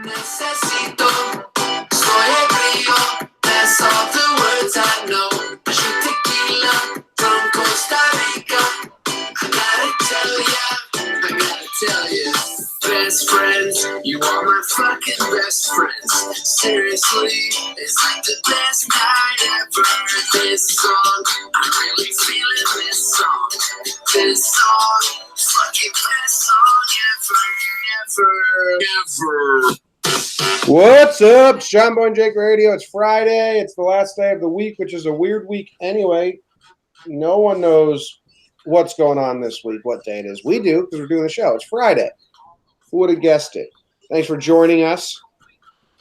Necesito, soy ebrio, that's all the words I know. Shoot tequila from Costa Rica. I gotta tell ya, best friends, you are my fucking best friends. Seriously, it's like the best night ever. This song, I'm really feeling this song. This song, fucking best song ever. What's up? It's Jomboy and Jake Radio. It's Friday. It's the last day of the week, which is a weird week anyway. No one knows what's going on this week, what day it is. We do because we're doing the show. It's Friday. Who would have guessed it? Thanks for joining us.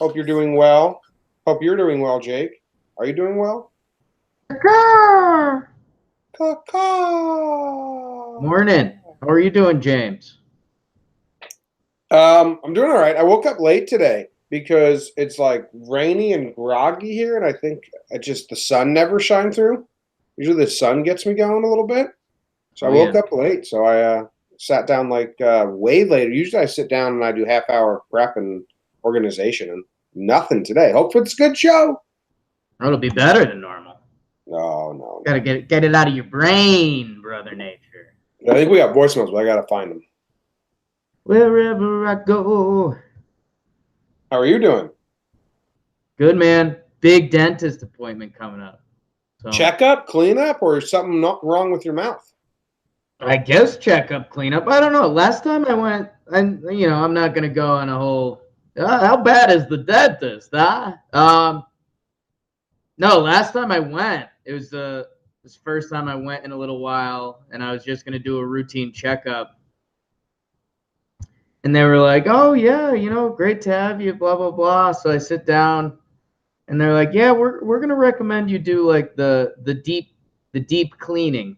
Hope you're doing well. Hope you're doing well, Jake. Are you doing well? Caw-caw. Morning. How are you doing, James? I'm doing all right. I woke up late today because it's like rainy and groggy here, and I think the sun never shined through. Usually the sun gets me going a little bit. So I woke up late, so I sat down way later. Usually I sit down and I do half-hour prep and organization, and nothing today. Hopefully it's a good show. It'll be better than normal. No. Gotta get it out of your brain, Brother Nature. I think we got voicemails, but I gotta find them. Wherever I go. How are you doing? Good, man. Big dentist appointment coming up. So, Checkup, cleanup, or something not wrong with your mouth? I guess checkup, cleanup. I don't know. Last time I went, and I'm not gonna go on a whole. How bad is the dentist? Huh? No. Last time I went, it was the first time I went in a little while, and I was just gonna do a routine checkup. And they were like, "Oh yeah, great to have you." Blah blah blah. So I sit down, and they're like, "Yeah, we're gonna recommend you do like the deep cleaning."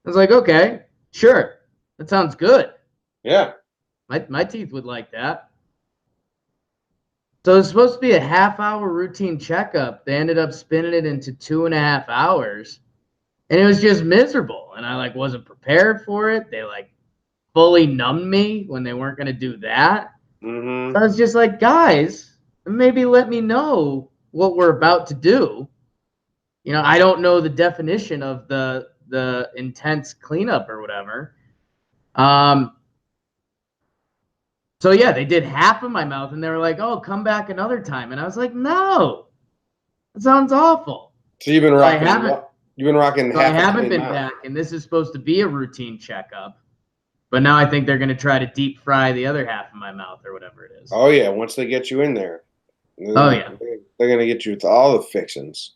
I was like, "Okay, sure, that sounds good." Yeah. My teeth would like that. So it's supposed to be a half-hour routine checkup. They ended up spinning it into 2.5 hours, and it was just miserable. And I wasn't prepared for it. They fully numbed me when they weren't going to do that. Mm-hmm. So I was just like, guys, maybe let me know what we're about to do. I don't know the definition of the intense cleanup or whatever. So yeah, they did half of my mouth, and they were like, "Oh, come back another time." And I was like, "No, that sounds awful." So you've been rocking. I haven't been back, and this is supposed to be a routine checkup. But now I think they're going to try to deep fry the other half of my mouth or whatever it is. Oh, yeah. Once they get you in there. Yeah. They're going to get you with all the fixings.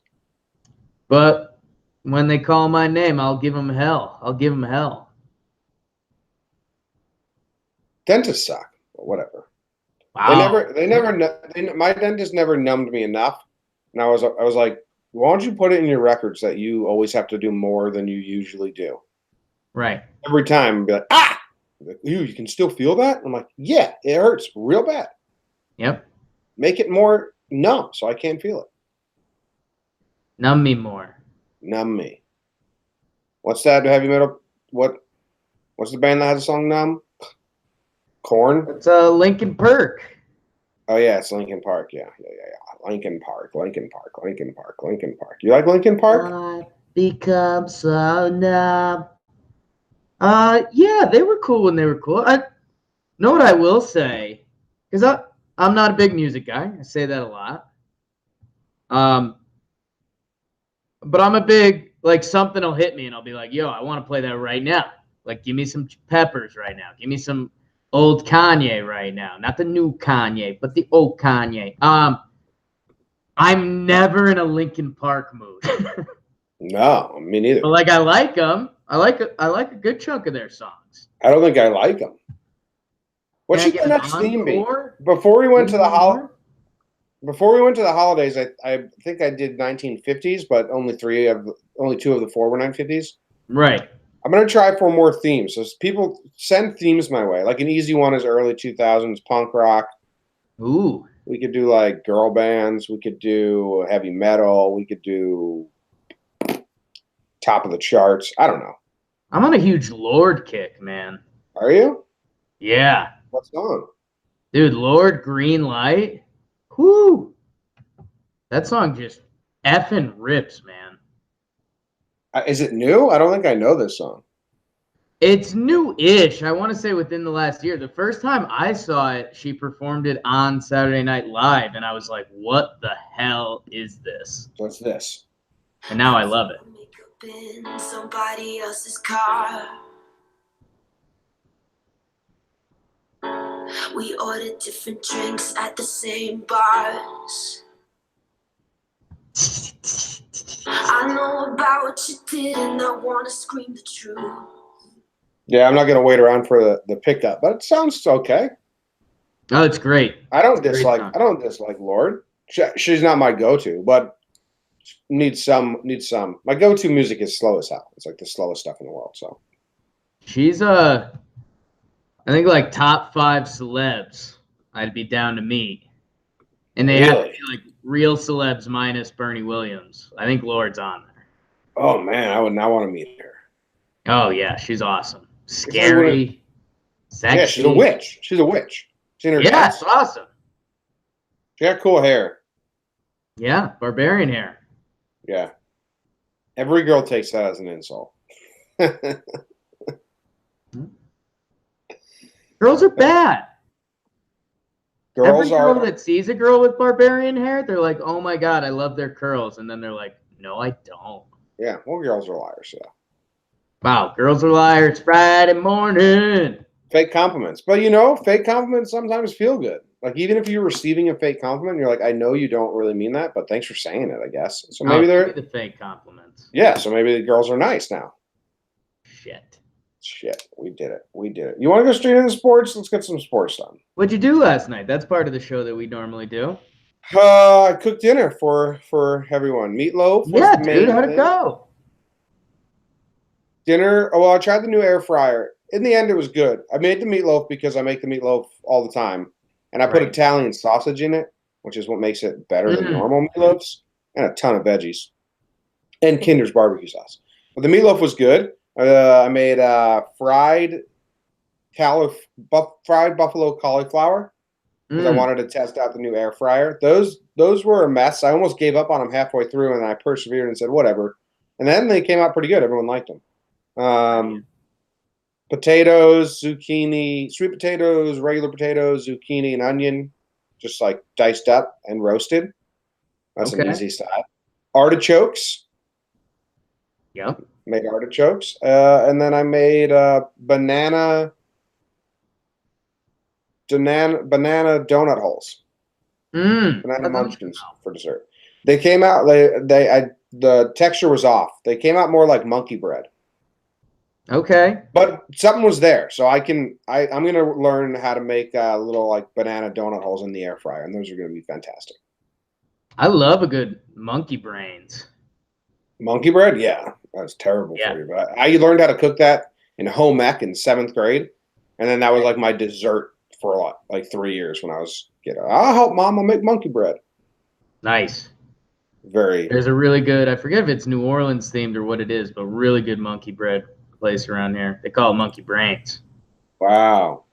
But when they call my name, I'll give them hell. Dentists suck. But whatever. Wow. My dentist never numbed me enough. And I was like, why don't you put it in your records that you always have to do more than you usually do? Right. Every time, I'd be like, ah! Like, you can still feel that? I'm like, yeah, it hurts real bad. Yep. Make it more numb so I can't feel it. Numb me more. Numb me. What's that heavy metal? What's the band that has a song Numb? Korn? It's Linkin Park. Oh yeah, it's Linkin Park. Yeah. Linkin Park. You like Linkin Park? I become so numb. Yeah, they were cool when they were cool. I know what I will say, because I'm not a big music guy. I say that a lot. But I'm a big, something will hit me and I'll be like, yo, I want to play that right now. Give me some Peppers right now. Give me some old Kanye right now. Not the new Kanye, but the old Kanye. I'm never in a Linkin Park mood. No, me neither. But I like them. I like a good chunk of their songs. I don't think I like them. What should the next theme be? Before we went to the holidays, I think I did 1950s, but only two of the four were 1950s. Right. I'm gonna ty 4 more themes. So people send themes my way. An easy one is early 2000s punk rock. Ooh. We could do girl bands. We could do heavy metal. We could do top of the charts. I don't know. I'm on a huge Lord kick, man. Are you? Yeah. What song? Dude, Lord Green Light. Whoo! That song just effing rips, man. Is it new? I don't think I know this song. It's new-ish. I want to say within the last year. The first time I saw it, she performed it on Saturday Night Live, and I was like, "What the hell is this?" What's this? And now I love it. In somebody else's car. We ordered different drinks at the same bars. I know about what you did and I want to scream the truth. Yeah, I'm not gonna wait around for the pickup, but it sounds okay. Oh, it's great. I don't It's dislike Lord. She's not my go-to, but needs some. My go-to music is slow as hell. It's like the slowest stuff in the world. So She's I think like top 5 celebs I'd be down to meet. And they have to be like real celebs minus Bernie Williams. I think Lord's on there. Oh man, I would not want to meet her. Oh yeah, she's awesome. Scary. Sexy. Yeah, she's a witch. She's a witch. She's in her Yeah, dance. it's awesome. She got cool hair. Yeah, barbarian hair. Yeah. Every girl takes that as an insult. Girls are bad. Every Girls girl are. that sees a girl with barbarian hair, they're like, "Oh my god, I love their curls," and then they're like, "No, I don't." Yeah, well, girls are liars. Yeah. Wow, girls are liars. Friday morning. Fake compliments, but you know, fake compliments sometimes feel good. Like even if you're receiving a fake compliment, you're like, I know you don't really mean that, but thanks for saying it. I guess so. Maybe give they're me the fake compliments. yeah. So maybe the girls are nice now. Shit. We did it. You want to go straight into sports? Let's get some sports done. What'd you do last night? That's part of the show that we normally do. I cooked dinner for everyone. Meatloaf was Yeah, amazing. dude, how'd it go? Dinner. Well, I tried the new air fryer. In the end, it was good. I made the meatloaf because I make the meatloaf all the time, and I put Italian sausage in it, which is what makes it better than normal meatloafs, and a ton of veggies, and Kinder's barbecue sauce. But the meatloaf was good. I made fried buffalo cauliflower because I wanted to test out the new air fryer. Those were a mess. I almost gave up on them halfway through, and I persevered and said whatever. And then they came out pretty good. Everyone liked them. Potatoes, zucchini, sweet potatoes, regular potatoes, zucchini, and onion, just like diced up and roasted. That's an easy side. Artichokes. Yep. Made artichokes. And then I made banana donut holes. Banana munchkins for dessert. They came out. The texture was off. They came out more like monkey bread. Okay. But something was there, so I'm gonna learn how to make little like banana donut holes in the air fryer, and those are gonna be fantastic. I love a good monkey brains. Monkey bread, yeah, that's terrible for you. But I learned how to cook that in home ec in 7th grade, and then that was like my dessert for like 3 years when I was I'll help mom. I'll make monkey bread. Nice. Very. There's a really good. I forget if it's New Orleans themed or what it is, but really good monkey bread place around here. They call it monkey brains. Wow.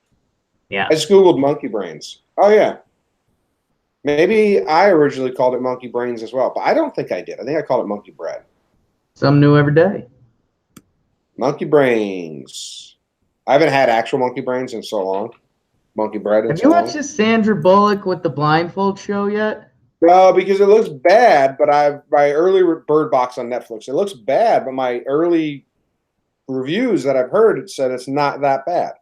Yeah. I just googled monkey brains. Oh yeah. Maybe I originally called it monkey brains as well, but I don't think I did. I think I called it monkey bread. Something new every day. Monkey brains. I haven't had actual monkey brains in so long. Monkey bread. Have you watched this Sandra Bullock with the blindfold show yet? No, because it looks bad. But my early Bird Box on Netflix. It looks bad, but my early reviews that I've heard it said it's not that bad.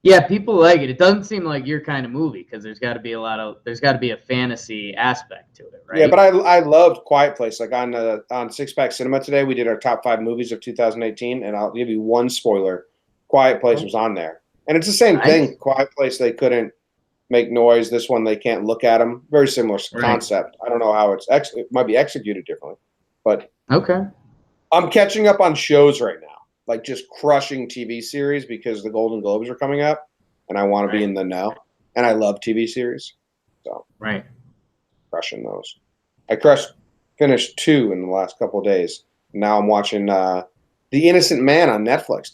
Yeah, people like it. It doesn't seem like your kind of movie because there's got to be a fantasy aspect to it, right? Yeah, but I loved Quiet Place. Like on Six Pack Cinema today, we did our top 5 movies of 2018, and I'll give you one spoiler: Quiet Place was on there, and it's the same thing. Quiet Place, they couldn't make noise. This one, they can't look at them. Very similar concept. I don't know how it might be executed differently, but okay. I'm catching up on shows right now, like just crushing TV series because the Golden Globes are coming up, and I want to be in the know. And I love TV series, so crushing those. I finished 2 in the last couple of days. Now I'm watching The Innocent Man on Netflix,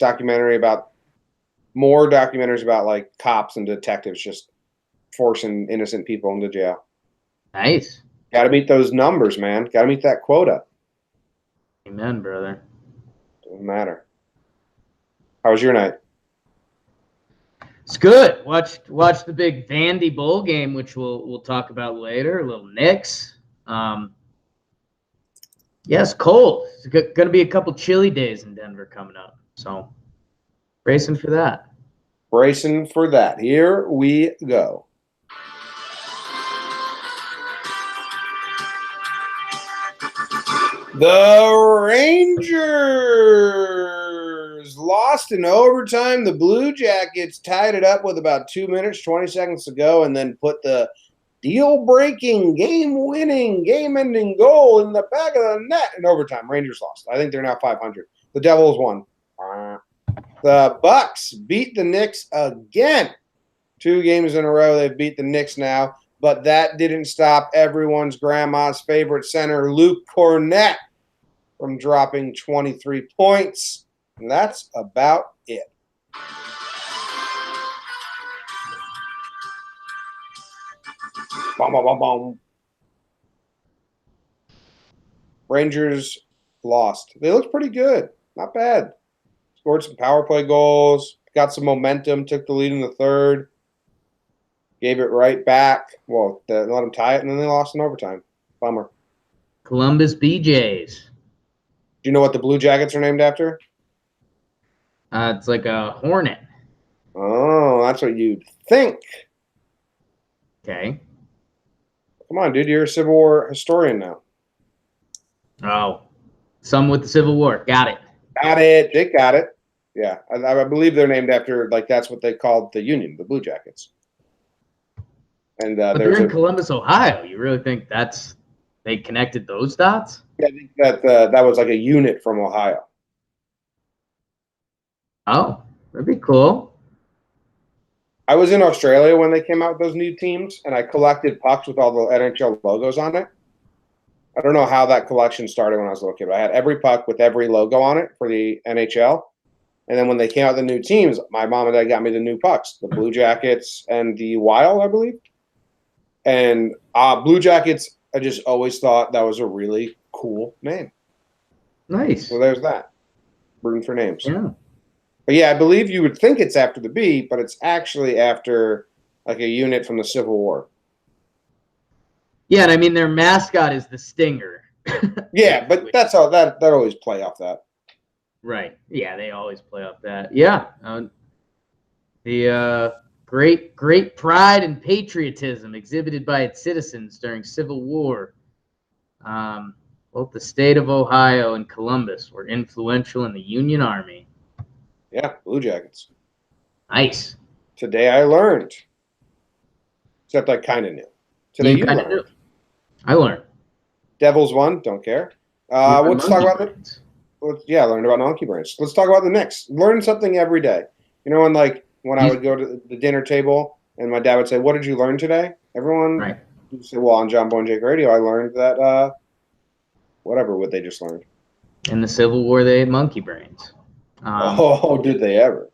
more documentaries about like cops and detectives just forcing innocent people into jail. Nice. Got to meet those numbers, man. Got to meet that quota. Amen, brother. Doesn't matter. How was your night? It's good. Watch the big Vandy Bowl game, which we'll talk about later. A little Knicks. It's cold. It's going to be a couple chilly days in Denver coming up. So, bracing for that. Bracing for that. Here we go. The Rangers lost in overtime. The Blue Jackets tied it up with about 2 minutes, 20 seconds to go, and then put the deal-breaking, game-winning, game-ending goal in the back of the net in overtime. Rangers lost. I think they're now 500. The Devils won. The Bucks beat the Knicks again. 2 games in a row they've beat the Knicks now, but that didn't stop everyone's grandma's favorite center, Luke Cornett, from dropping 23 points. And that's about it. Boom, boom, boom, boom. Rangers lost. They looked pretty good. Not bad. Scored some power play goals. Got some momentum. Took the lead in the third. Gave it right back. Well, they let them tie it, and then they lost in overtime. Bummer. Columbus BJs. Do you know what the Blue Jackets are named after? It's like a hornet. Oh, that's what you'd think. Okay. Come on, dude. You're a Civil War historian now. Oh, some with the Civil War. Got it. Got it. Jake got it. Yeah, I believe they're named after, like, that's what they called the Union, the Blue Jackets. And but they're in Columbus, Ohio. You really think they connected those dots? Yeah, I think that was like a unit from Ohio. Oh, that'd be cool. I was in Australia when they came out with those new teams, and I collected pucks with all the NHL logos on it. I don't know how that collection started when I was a little kid, but I had every puck with every logo on it for the NHL. And then when they came out with the new teams, my mom and dad got me the new pucks, the Blue Jackets and the Wild, I believe. And Blue Jackets, I just always thought that was a really cool name. Nice. So there's that. Rooting for names. Yeah. But yeah, I believe you would think it's after the B, but it's actually after like a unit from the Civil War. Yeah, and I mean their mascot is the Stinger. Yeah, but that's all that always play off that. Right. Yeah, they always play off that. Yeah. The great pride and patriotism exhibited by its citizens during Civil War. Both the state of Ohio and Columbus were influential in the Union Army. Yeah, Blue Jackets. Nice. Today I learned. Except I kind of knew. Today you learned. Knew. I learned. Devils won. Don't care. Let's talk about it. Yeah, I learned about monkey brains. Let's talk about the Knicks. Learn something every day. You know, when I would go to the dinner table and my dad would say, "What did you learn today?" Everyone would say, "Well, on Jomboy and Jake Radio, I learned that whatever what they just learned." In the Civil War, they ate monkey brains. Did they ever?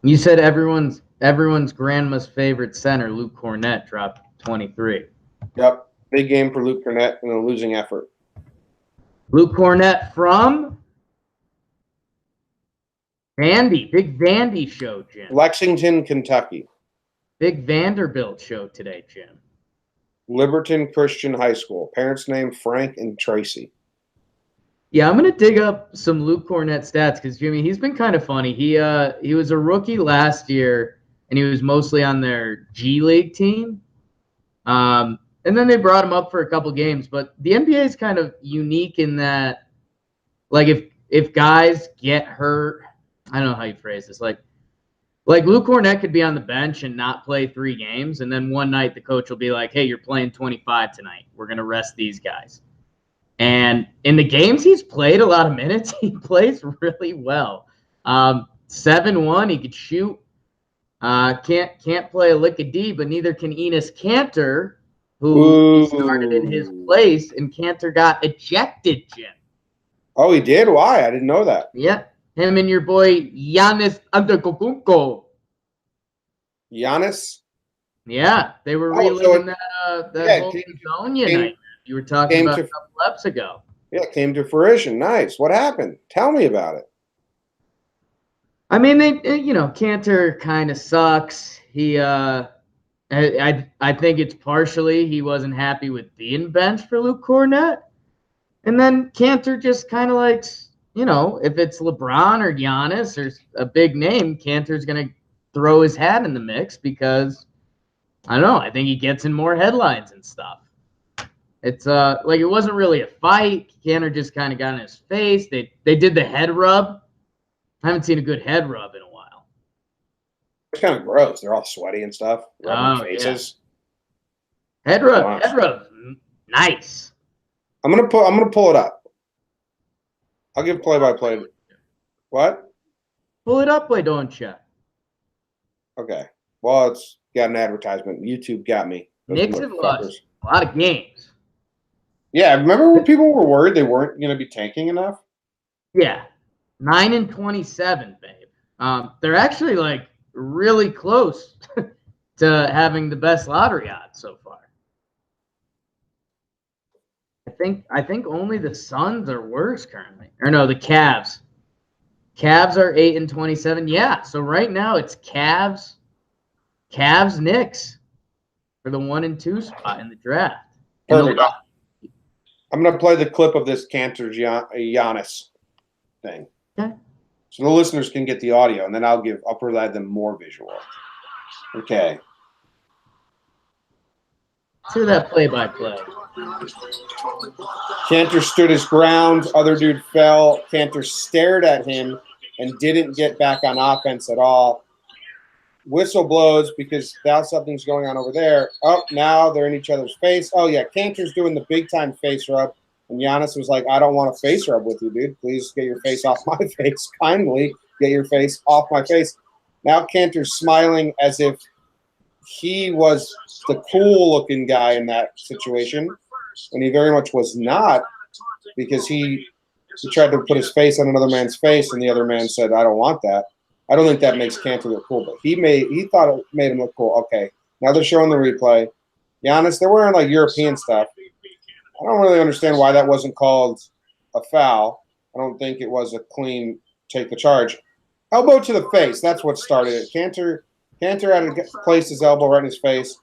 You said everyone's grandma's favorite center, Luke Cornett, dropped 23. Yep, big game for Luke Cornett in a losing effort. Luke Cornett from Vandy, big Vandy show, Jim. Lexington, Kentucky. Big Vanderbilt show today, Jim. Liberton Christian High School. Parents' name Frank and Tracy. Yeah, I'm gonna dig up some Luke Cornett stats because Jimmy, he's been kind of funny. He was a rookie last year, and he was mostly on their G League team. And then they brought him up for a couple games. But the NBA is kind of unique in that, like, if guys get hurt, I don't know how you phrase this. Like Luke Cornett could be on the bench and not play 3 games, and then one night the coach will be like, "Hey, you're playing 25 tonight. We're gonna rest these guys." And in the games he's played a lot of minutes, he plays really well. 7-1, he could shoot. Can't play a lick of D, but neither can Enes Kanter, who started in his place, and Kanter got ejected, Jim. Oh, he did? Why? I didn't know that. Yeah, him and your boy Giannis Antetokounmpo. Giannis? Yeah, they were Oh, so reliving it, that yeah, whole Zonia came, night you were talking came about to a couple eps ago. yeah, came to fruition. Nice. What happened? Tell me about it. I mean, Cantor kind of sucks. I think it's partially he wasn't happy with being benched for Luke Cornett, and then Cantor just kind of likes, if it's LeBron or Giannis or a big name, Cantor's gonna throw his hat in the mix because I don't know. I think he gets in more headlines and stuff. It's like it wasn't really a fight. Cantor just kind of got in his face. They did the head rub. I haven't seen a good head rub in a while. It's kind of gross. They're all sweaty and stuff, rubbing Oh yeah, faces. head rub, nice. I'm gonna pull it up. I'll give play-by-play. What? Pull it up, why don't you? Okay. Well, it's got an advertisement. YouTube got me. Those Knicks have motherfuckers. lost a lot of games. Yeah, remember when people were worried they weren't going to be tanking enough? Yeah, 9-27, babe. They're actually like really close to having the best lottery odds so far. I think only the Suns are worse currently. Or no, the Cavs. Cavs are 8-27. Yeah, so right now it's Cavs, Knicks for the 1 and 2 spot in the draft. Perfect. I'm going to play the clip of this Cantor Giannis thing. Okay. So the listeners can get the audio, and then I'll provide them more visual. Okay. Let's hear that play-by-play. Cantor stood his ground. Other dude fell. Cantor stared at him and didn't get back on offense at all. Whistle blows because now something's going on over there. Oh, now they're in each other's face. Oh, yeah, Cantor's doing the big-time face rub. And Giannis was like, I don't want a face rub with you, dude. Please get your face off my face. Kindly get your face off my face. Now Cantor's smiling as if he was the cool-looking guy in that situation. And he very much was not, because he tried to put his face on another man's face, and the other man said, I don't want that. I don't think that makes Cantor look cool, but he thought it made him look cool. Okay, now they're showing the replay. Giannis, they're wearing like European stuff. I don't really understand why that wasn't called a foul. I don't think it was a clean take the charge. Elbow to the face. That's what started it. Cantor had to place his elbow right in his face.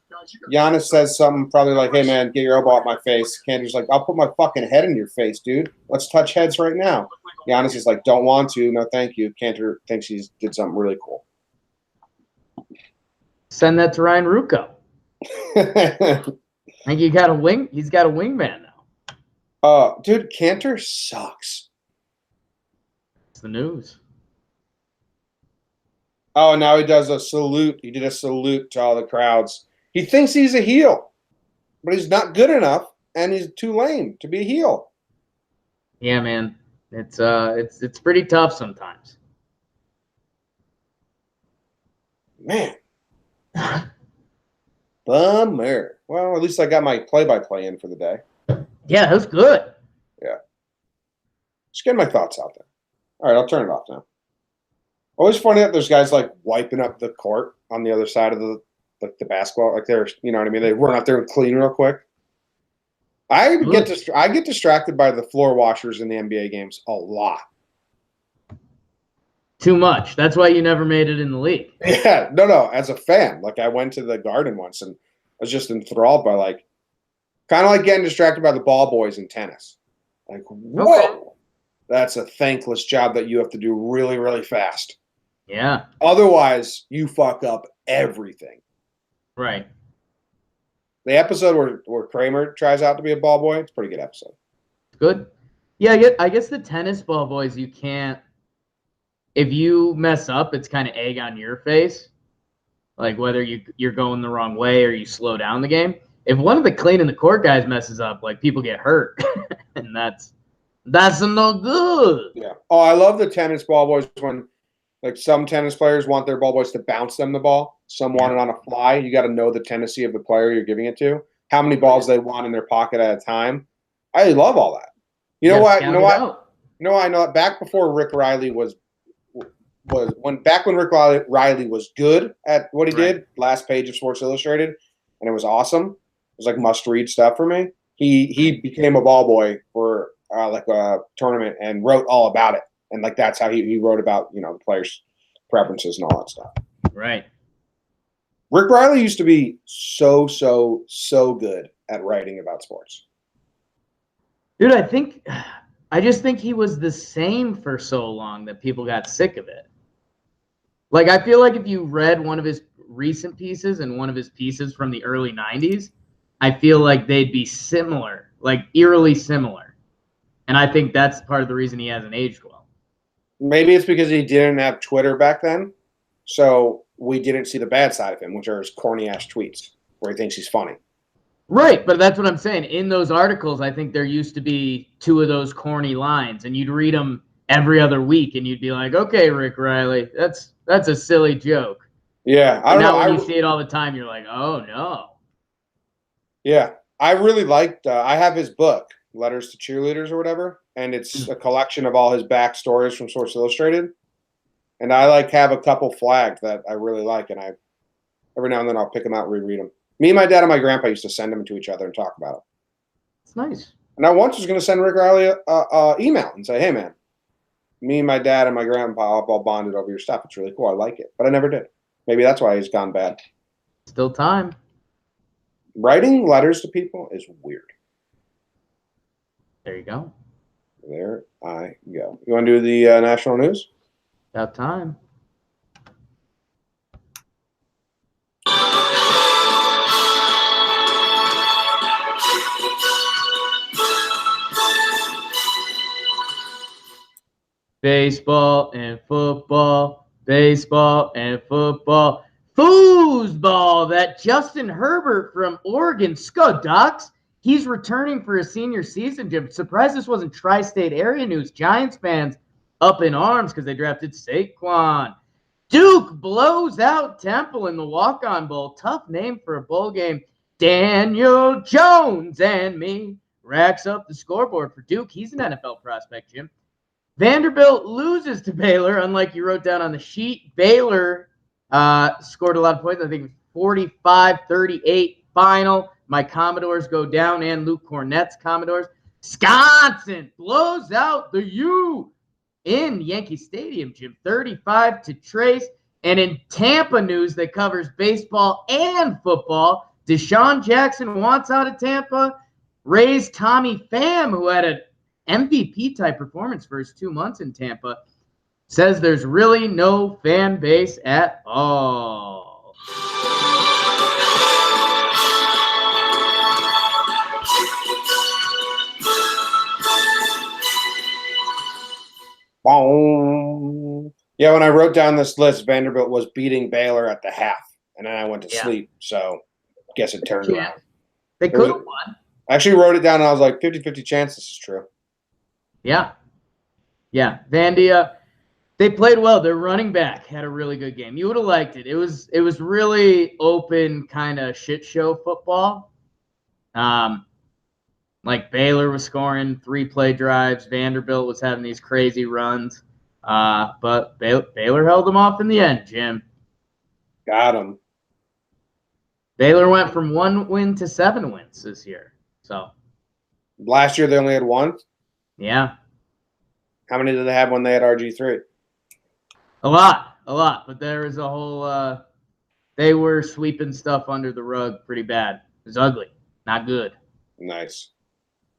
Giannis says something probably like, hey, man, get your elbow out my face. Cantor's like, I'll put my fucking head in your face, dude. Let's touch heads right now. Giannis is like, don't want to. No, thank you. Cantor thinks he did something really cool. Send that to Ryan Rucco. I think he's got a wingman now. Dude, Cantor sucks. It's the news. Oh, now he does a salute. He did a salute to all the crowds. He thinks he's a heel, but he's not good enough, and he's too lame to be a heel. Yeah, man. It's pretty tough sometimes. Man. Bummer. Well, at least I got my play-by-play in for the day. Yeah, that was good. Yeah. Just getting my thoughts out there. All right, I'll turn it off now. Always funny that there's guys like wiping up the court on the other side of the basketball. Like they're, you know what I mean? They run out there and clean real quick. I get distracted by the floor washers in the NBA games a lot. Too much. That's why you never made it in the league. Yeah, no. As a fan, like I went to the Garden once and I was just enthralled by like, kind of like getting distracted by the ball boys in tennis. Like, whoa, okay. That's a thankless job that you have to do really, really fast. Yeah. Otherwise, you fuck up everything. Right. The episode where Kramer tries out to be a ball boy, it's a pretty good episode. Good. Yeah, I guess the tennis ball boys, you can't. If you mess up, it's kind of egg on your face. Like whether you're going the wrong way or you slow down the game. If one of the cleaning the court guys messes up, like people get hurt. And that's no good. Yeah. Oh, I love the tennis ball boys when like some tennis players want their ball boys to bounce them the ball. Some want it on a fly. You got to know the tendency of the player you're giving it to. How many balls they want in their pocket at a time. I love all that. You know what? I know back before Rick Riley was was when Rick Riley was good at what he did, last page of Sports Illustrated, and it was awesome. It was like must-read stuff for me. He became a ball boy for like a tournament and wrote all about it, and like that's how he wrote about the players' preferences and all that stuff. Right. Rick Riley used to be so good at writing about sports. Dude, I just think he was the same for so long that people got sick of it. Like, I feel like if you read one of his recent pieces and one of his pieces from the early 90s, I feel like they'd be similar, like eerily similar. And I think that's part of the reason he hasn't aged well. Maybe it's because he didn't have Twitter back then, so we didn't see the bad side of him, which are his corny-ass tweets where he thinks he's funny. Right, but that's what I'm saying. In those articles, I think there used to be 2 of those corny lines, and you'd read them every other week, and you'd be like, okay, Rick Riley, that's a silly joke. Yeah, I don't know. When you see it all the time, you're like, oh, no. Yeah, I really liked I have his book, Letters to Cheerleaders or whatever, and it's a collection of all his back stories from Sports Illustrated. And I have a couple flagged that I really like, and every now and then I'll pick them out and reread them. Me and my dad and my grandpa used to send them to each other and talk about it. It's nice. And I once was going to send Rick Riley a email and say, hey, man, me and my dad and my grandpa all bonded over your stuff. It's really cool. I like it. But I never did. Maybe that's why he's gone bad. Still time. Writing letters to people is weird. There you go. There I go. You want to do the national news? About time. Baseball and football, baseball and football. Foosball, that Justin Herbert from Oregon Scud Ducks. He's returning for his senior season, Jim. Surprised this wasn't tri-state area news. Giants fans up in arms because they drafted Saquon. Duke blows out Temple in the walk-on bowl. Tough name for a bowl game. Daniel Jones and me racks up the scoreboard for Duke. He's an NFL prospect, Jim. Vanderbilt loses to Baylor, unlike you wrote down on the sheet. Baylor scored a lot of points. I think 45-38 final. My Commodores go down, and Luke Cornett's Commodores. Wisconsin blows out the U in Yankee Stadium, Jim. 35 to Trace. And in Tampa news that covers baseball and football, Deshaun Jackson wants out of Tampa. Rays Tommy Pham, who had an MVP-type performance for his 2 months in Tampa, says there's really no fan base at all. Boom. Yeah, when I wrote down this list, Vanderbilt was beating Baylor at the half, and then I went to sleep, so I guess it turned around. They could have won. I actually wrote it down, and I was like, 50-50 chance this is true. Yeah. Yeah. Vandy, they played well. Their running back had a really good game. You would have liked it. It was really open kind of shit show football. Like Baylor was scoring 3-play drives. Vanderbilt was having these crazy runs. But Baylor held them off in the end, Jim. Got him. Baylor went from 1 win to 7 wins this year. So last year they only had 1? Yeah. How many did they have when they had RG3? A lot. But there was a whole they were sweeping stuff under the rug pretty bad. It was ugly. Not good. Nice.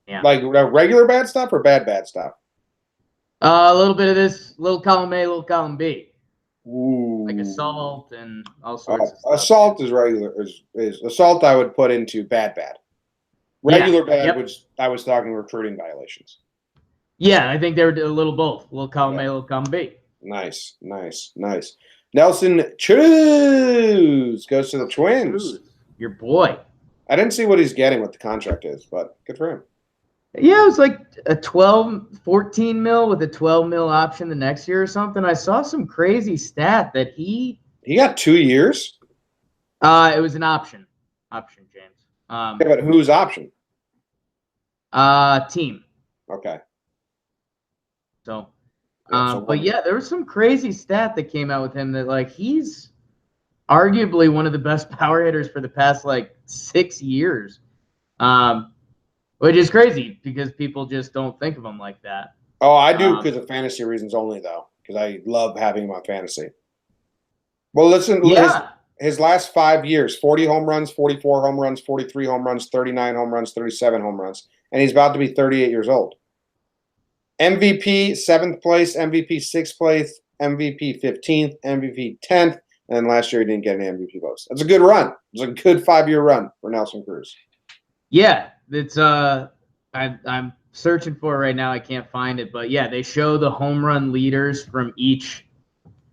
Yeah. Like regular bad stuff or bad stuff? A little bit of this, little column A, little column B. Ooh. Like assault and all sorts of stuff. Assault is regular. Is assault I would put into bad. Regular bad, which I was talking recruiting violations. Yeah, I think they were a little both. A little column A, a little column B. Nice. Nelson Cruz goes to the Twins. Your boy. I didn't see what he's getting, what the contract is, but good for him. Yeah, it was like a 14 mil with a 12 mil option the next year or something. I saw some crazy stat that he got 2 years. It was an option, James. Yeah, but whose option? Team. Okay. So, But yeah, there was some crazy stat that came out with him that like he's arguably one of the best power hitters for the past like 6 years, which is crazy because people just don't think of him like that. Oh, I do because of fantasy reasons only, though, because I love having him on fantasy. Well, listen, Yeah. his last 5 years, 40 home runs, 44 home runs, 43 home runs, 39 home runs, 37 home runs, and he's about to be 38 years old. MVP, 7th place, MVP, 6th place, MVP, 15th, MVP, 10th, and then last year he didn't get any MVP votes. That's a good run. It's a good 5-year run for Nelson Cruz. Yeah, it's I'm searching for it right now. I can't find it, but yeah, they show the home run leaders from each.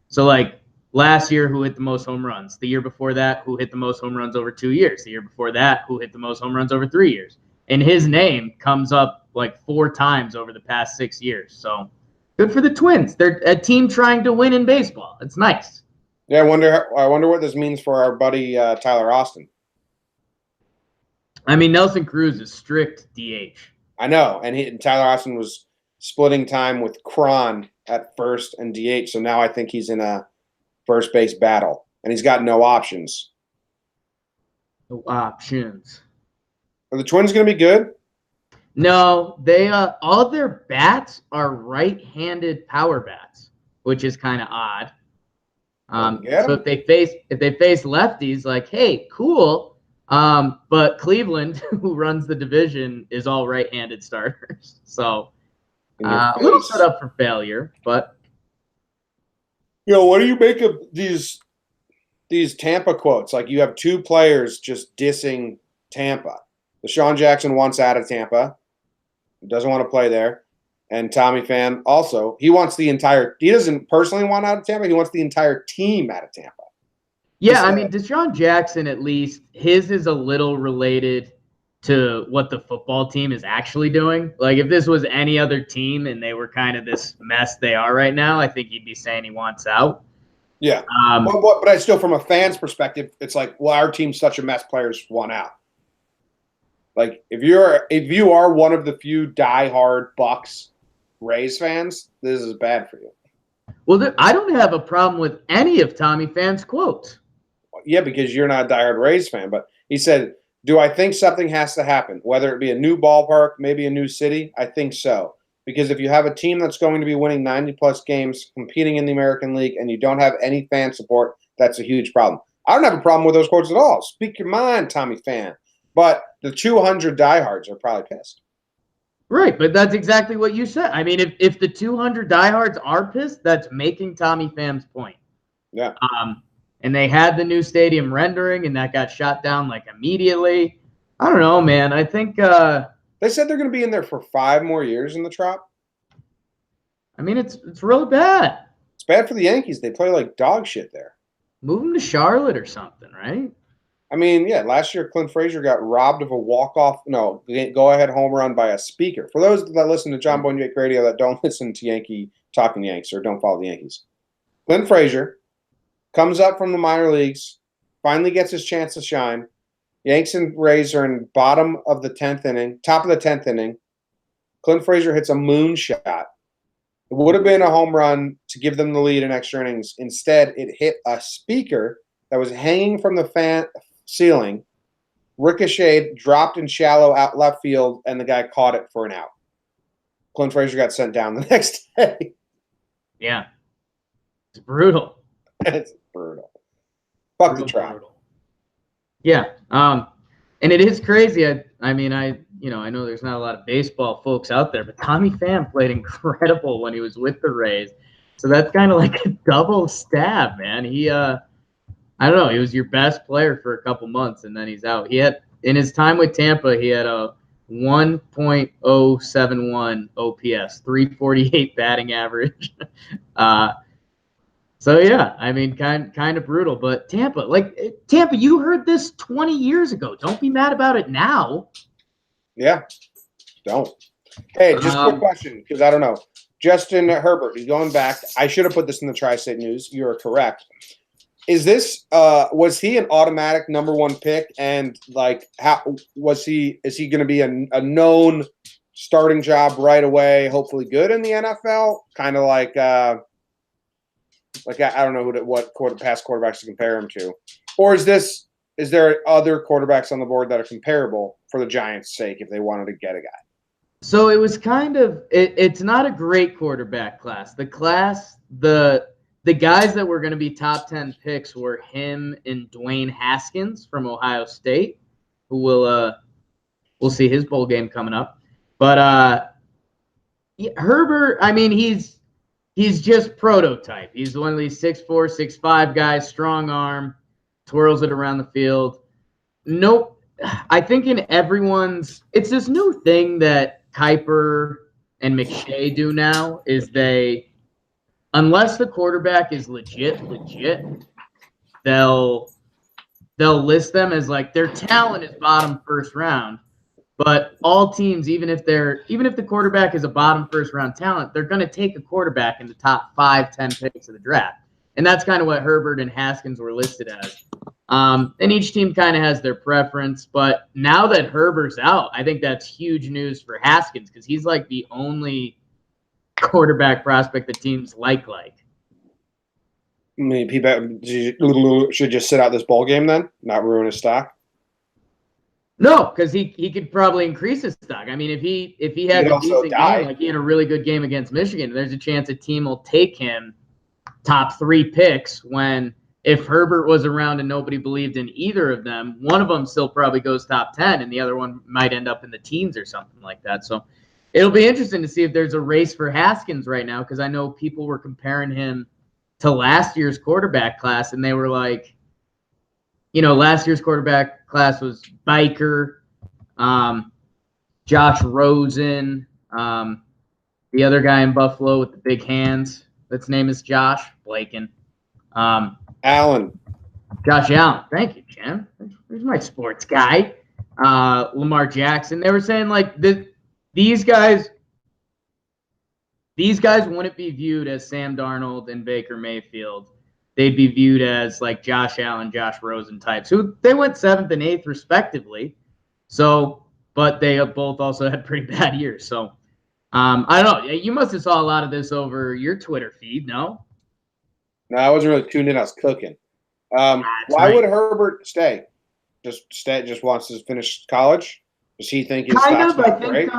So like last year, who hit the most home runs? The year before that, who hit the most home runs over 2 years? The year before that, who hit the most home runs over 3 years? And his name comes up like 4 times over the past 6 years. So good for the Twins. They're a team trying to win in baseball. It's nice. Yeah, I wonder what this means for our buddy Tyler Austin. I mean, Nelson Cruz is strict DH. I know, and Tyler Austin was splitting time with Cron at first and DH, so now I think he's in a first base battle, and he's got no options. No options. Are the Twins going to be good? No, they all their bats are right-handed power bats, which is kind of odd. So if they face lefties, like, hey, cool. But Cleveland, who runs the division, is all right-handed starters. So a little set up for failure, but what do you make of these Tampa quotes? Like, you have 2 players just dissing Tampa. Deshaun Jackson wants out of Tampa. He doesn't want to play there. And Tommy Pham also, he doesn't personally want out of Tampa. He wants the entire team out of Tampa. Yeah, I mean, Deshaun Jackson, at least, his is a little related to what the football team is actually doing. Like, if this was any other team and they were kind of this mess they are right now, I think he'd be saying he wants out. Yeah. But I still, from a fan's perspective, it's like, well, our team's such a mess, players want out. Like, if you are one of the few diehard Bucks Rays fans, this is bad for you. Well, I don't have a problem with any of Tommy Pham's quotes. Yeah, because you're not a diehard Rays fan. But he said, do I think something has to happen? Whether it be a new ballpark, maybe a new city? I think so. Because if you have a team that's going to be winning 90-plus games, competing in the American League, and you don't have any fan support, that's a huge problem. I don't have a problem with those quotes at all. Speak your mind, Tommy Pham. But the 200 diehards are probably pissed. Right, but that's exactly what you said. I mean, if the 200 diehards are pissed, that's making Tommy Pham's point. Yeah. And they had the new stadium rendering, and that got shot down like immediately. I don't know, man. I think they said they're going to be in there for 5 more years in the Trop. I mean, it's really bad. It's bad for the Yankees. They play like dog shit there. Move them to Charlotte or something, right? I mean, yeah, last year Clint Frazier got robbed of a go-ahead home run by a speaker. For those that listen to Jomboy and Jake Radio that don't listen to Talking Yanks or don't follow the Yankees, Clint Frazier comes up from the minor leagues, finally gets his chance to shine. Yanks and Rays are in top of the 10th inning. Clint Frazier hits a moonshot. It would have been a home run to give them the lead in extra innings. Instead, it hit a speaker that was hanging from the ceiling, ricocheted, dropped in shallow out left field, and the guy caught it for an out. Clint Frazier got sent down the next day. Yeah. It's brutal. It's brutal. Fuck the Trop. Yeah. And it is crazy. I know there's not a lot of baseball folks out there, but Tommy Pham played incredible when he was with the Rays. So that's kind of like a double stab, man. He I don't know. He was your best player for a couple months, and then he's out. He had, in his time with Tampa, he had a 1.071 OPS, 348 batting average. So yeah, I mean, kind of brutal. But Tampa, you heard this 20 years ago. Don't be mad about it now. Yeah, don't. Hey, just a quick question, because I don't know. Justin Herbert, he's going back. I should have put this in the Tri-State News. You are correct. Is this was he an automatic number 1 pick, and like how is he going to be a known starting job right away, hopefully good in the NFL, kind of like I don't know past quarterbacks to compare him to, or is there other quarterbacks on the board that are comparable for the Giants' sake if they wanted to get a guy? So it was kind of it's not a great quarterback class. The guys that were going to be top 10 picks were him and Dwayne Haskins from Ohio State, who we'll see his bowl game coming up. But Herbert, I mean, he's just prototype. He's one of these 6'4", 6'5" guys, strong arm, twirls it around the field. Nope. I think it's this new thing that Kuiper and McShay do now is unless the quarterback is legit, they'll list them as like their talent is bottom first round. But all teams, even if the quarterback is a bottom first round talent, they're going to take a quarterback in the top 5, 10 picks of the draft. And that's kind of what Herbert and Haskins were listed as. And each team kind of has their preference. But now that Herbert's out, I think that's huge news for Haskins because he's like the only quarterback prospect that teams like. I mean, people should just sit out this bowl game then, not ruin his stock. No, because he could probably increase his stock. I mean, if he has a decent game, like he had a really good game against Michigan, there's a chance a team will take him top 3 picks when if Herbert was around and nobody believed in either of them, one of them still probably goes top 10 and the other one might end up in the teens or something like that. So it'll be interesting to see if there's a race for Haskins right now because I know people were comparing him to last year's quarterback class and they were like, last year's quarterback class was Biker, Josh Rosen, the other guy in Buffalo with the big hands. His name is Josh Blaken. Allen. Josh Allen. Thank you, Jim. There's my sports guy. Lamar Jackson. They were saying like these guys wouldn't be viewed as Sam Darnold and Baker Mayfield. They'd be viewed as like Josh Allen, Josh Rosen types, who they went 7th and 8th respectively. So, but they both also had pretty bad years. So, I don't know. You must have saw a lot of this over your Twitter feed, no? No, I wasn't really tuned in. I was cooking. Why would Herbert stay? Just wants to finish college? Does he think his stock's not great?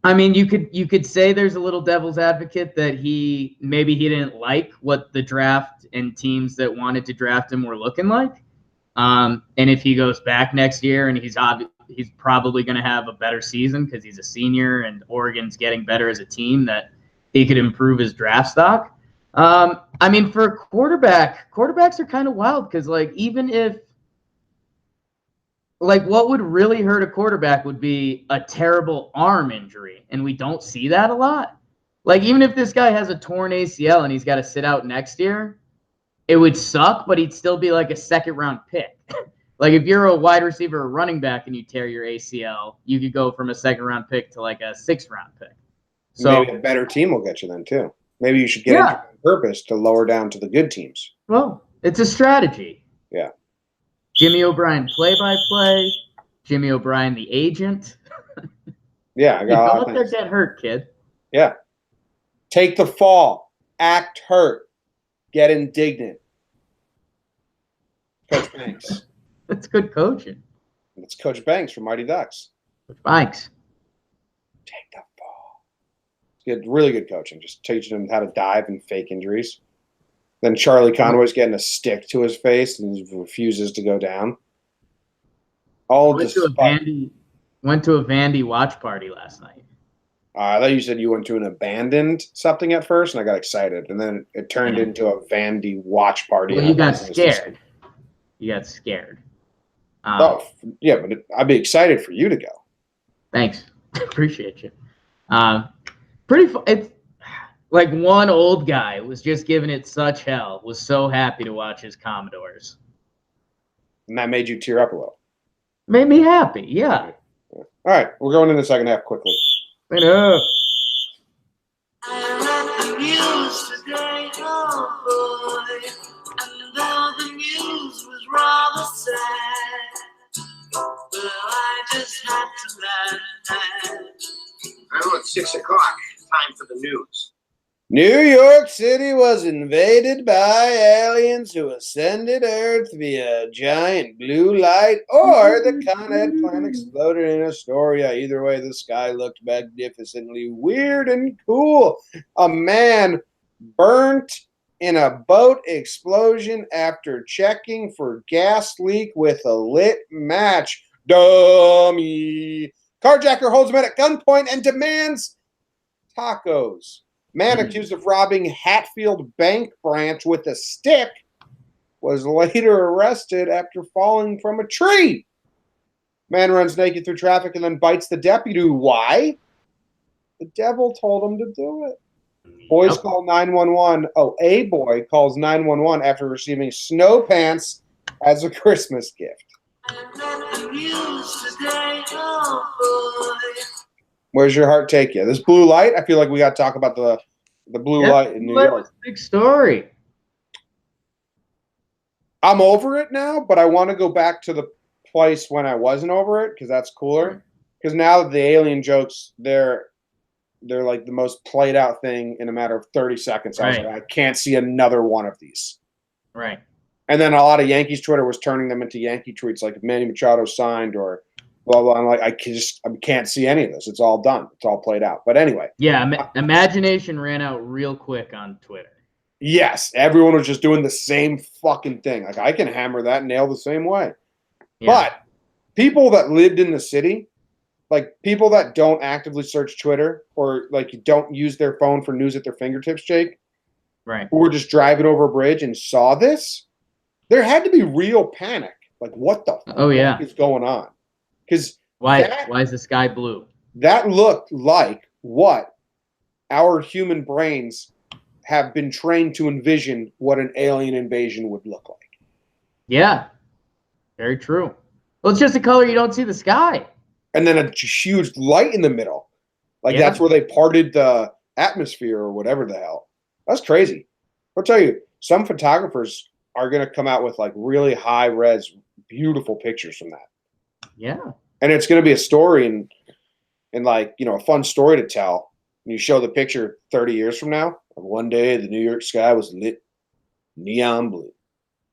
I mean, you could say there's a little devil's advocate that he didn't like what the draft and teams that wanted to draft him were looking like. And if he goes back next year and he's probably going to have a better season because he's a senior and Oregon's getting better as a team, that he could improve his draft stock. I mean, for a quarterbacks are kind of wild because like even if like what would really hurt a quarterback would be a terrible arm injury, and we don't see that a lot. Like even if this guy has a torn ACL and he's got to sit out next year, it would suck, but he'd still be like a 2nd round pick. Like if you're a wide receiver or running back and you tear your ACL, you could go from a 2nd round pick to like a 6th round pick. So maybe a better team will get you then too. Maybe you should get injured on purpose to lower down to the good teams. Well, it's a strategy. Yeah. Jimmy O'Brien play-by-play, Jimmy O'Brien the agent. Yeah, I got don't let that get hurt, kid. Yeah. Take the fall. Act hurt. Get indignant. Coach Banks. That's good coaching. It's Coach Banks from Mighty Ducks. Coach Banks. Take the fall. It's really good coaching. Just teaching him how to dive and fake injuries. Then Charlie Conway's getting a stick to his face and he refuses to go down. Went to a Vandy watch party last night. I thought you said you went to an abandoned something at first, and I got excited. And then it turned into a Vandy watch party. Well, you got scared. Yeah, but I'd be excited for you to go. Thanks. Appreciate you. It's like one old guy was just giving it such hell, was so happy to watch his Commodores. And that made you tear up a little. Made me happy, yeah. All right, we're going in the second half quickly. I know. I read the news today, oh boy, and though the news was rather sad, well, I just had to laugh. 6 o'clock. Time for the news. New York City was invaded by aliens who ascended Earth via a giant blue light, or the Con plant exploded in Astoria. Either way, the sky looked magnificently weird and cool. A man burnt in a boat explosion after checking for gas leak with a lit match. Dummy. Carjacker holds man at gunpoint and demands tacos. Man accused of robbing Hatfield Bank branch with a stick was later arrested after falling from a tree. Man runs naked through traffic and then bites the deputy. Why? The devil told him to do it. Boys call 911. Oh, a boy calls 911 after receiving snow pants as a Christmas gift. Where's your heart take you? This blue light? I feel like we got to talk about the blue light in New York. Was a big story. I'm over it now, but I want to go back to the place when I wasn't over it because that's cooler. Because now that the alien jokes, they're like the most played out thing in a matter of 30 seconds. I was like, I can't see another one of these. Right. And then a lot of Yankees Twitter was turning them into Yankee tweets, like if Manny Machado signed or blah blah. I'm like, I can't see any of this. It's all done. It's all played out. But anyway, yeah, imagination ran out real quick on Twitter. Yes, everyone was just doing the same fucking thing. Like I can hammer that nail the same way. Yeah. But people that lived in the city, like people that don't actively search Twitter or like don't use their phone for news at their fingertips, Jake, right? Who were just driving over a bridge and saw this. There had to be real panic. Like, what the fuck is going on? Because why is the sky blue? That looked like what our human brains have been trained to envision what an alien invasion would look like. Yeah, very true. Well, it's just a color you don't see the sky. And then a huge light in the middle. Like that's where they parted the atmosphere or whatever the hell. That's crazy. I'll tell you, some photographers are going to come out with like really high res, beautiful pictures from that. Yeah. And it's going to be a story and like, you know, a fun story to tell. And you show the picture 30 years from now. And one day the New York sky was lit neon blue.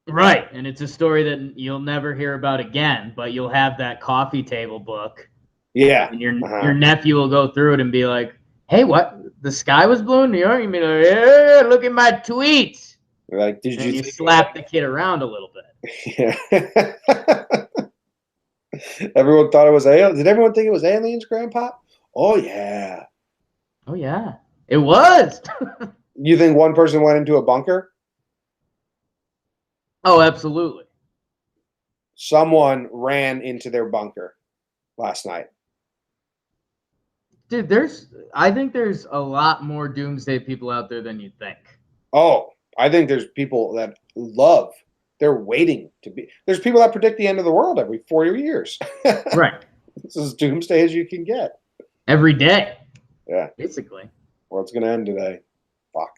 Right. And it's a story that you'll never hear about again, but you'll have that coffee table book. Yeah. And your nephew will go through it and be like, hey, what? The sky was blue in New York? You mean, yeah, look at my tweets. Like, did you slap the kid around a little bit? Yeah. Everyone thought it was aliens. Did everyone think it was aliens, Grandpa? Oh yeah. Oh yeah. It was. You think one person went into a bunker? Oh, absolutely. Someone ran into their bunker last night. Dude, I think there's a lot more doomsday people out there than you think. Oh, I think there's people that they're waiting to be. There's people that predict the end of the world every 40 years. Right. This is doomsday as you can get. Every day. Yeah. Basically. World's going to end today. Fuck.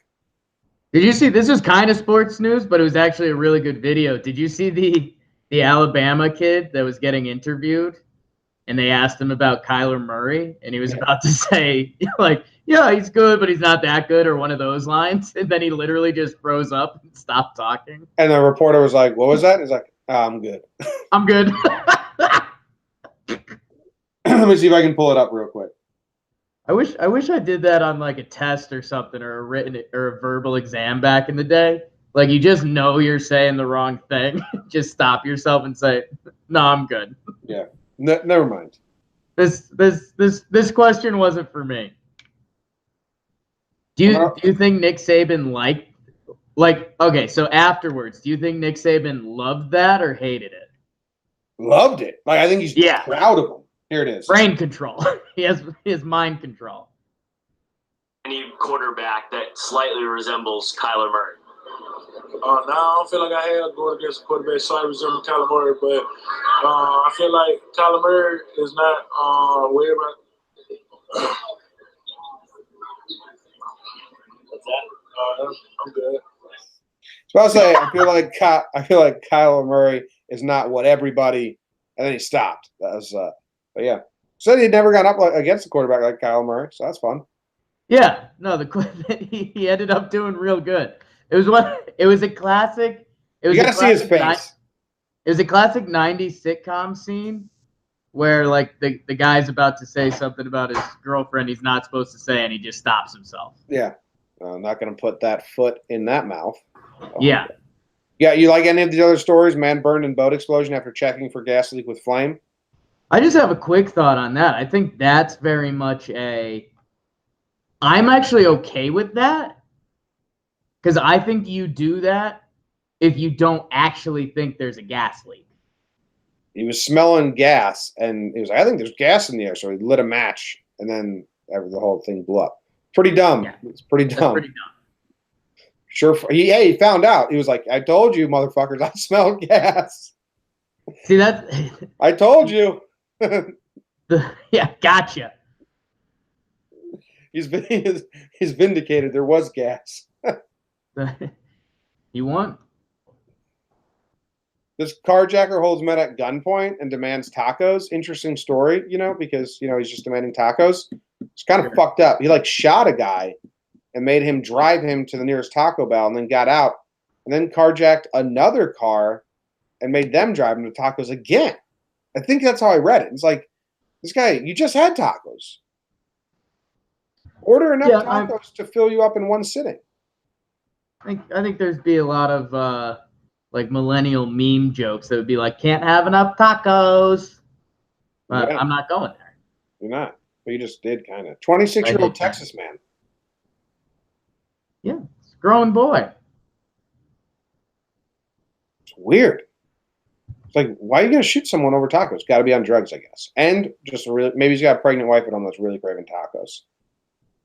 Did you see, this was kind of sports news, but it was actually a really good video. Did you see the Alabama kid that was getting interviewed? And they asked him about Kyler Murray, and he was about to say, like, yeah, he's good, but he's not that good, or one of those lines. And then he literally just froze up and stopped talking. And the reporter was like, what was that? He's like, I'm good. I'm good. Let me see if I can pull it up real quick. I wish I did that on like a test or something, or a written or a verbal exam back in the day. Like you just know you're saying the wrong thing. Just stop yourself and say, no, I'm good. Yeah. Never mind. This question wasn't for me. Do you think Nick Saban like okay, so afterwards, do you think Nick Saban loved that or hated it? Loved it. Like I think he's proud of him. Here it is. Brain control. He has mind control. Any quarterback that slightly resembles Kyler Murray. Now I don't feel like I have going against a quarterback slightly resembling Kyler Murray, but I feel like Kyler Murray is not worried about. What's that? I'm good. So I'll say I feel like Kyler Murray is not what everybody, and then he stopped. That was, but yeah. Said he'd never gone up against a quarterback like Kyle Murray, so that's fun. Yeah, no, he ended up doing real good. It was a classic. You got to see his face. It was a classic '90s sitcom scene where like the guy's about to say something about his girlfriend he's not supposed to say, and he just stops himself. Yeah, I'm not going to put that foot in that mouth. Oh, yeah. Yeah, you like any of the other stories? Man burned in boat explosion after checking for gas leak with flame. I just have a quick thought on that. I think that's very much I'm actually okay with that because I think you do that if you don't actually think there's a gas leak. He was smelling gas, and he was like, I think there's gas in the air, so he lit a match, and then the whole thing blew up. Pretty dumb. Yeah. It's pretty dumb. That's pretty dumb. Sure. He found out. He was like, I told you, motherfuckers, I smelled gas. See, that? I told you. Yeah, gotcha. He's vindicated. There was gas. You won. This carjacker holds men at gunpoint and demands tacos. Interesting story, because he's just demanding tacos. It's kind of fucked up. He like shot a guy and made him drive him to the nearest Taco Bell, and then got out, and then carjacked another car and made them drive him to tacos again. I think that's how I read it. It's like, this guy, you just had tacos. Order enough tacos to fill you up in one sitting. I think there'd be a lot of like millennial meme jokes that would be like, can't have enough tacos. But I'm not going there. You're not. But you just did kind of. 26-year-old Texas man. Yeah, it's a growing boy. It's weird. It's like, why are you going to shoot someone over tacos? Got to be on drugs, I guess. And just maybe he's got a pregnant wife at home that's really craving tacos.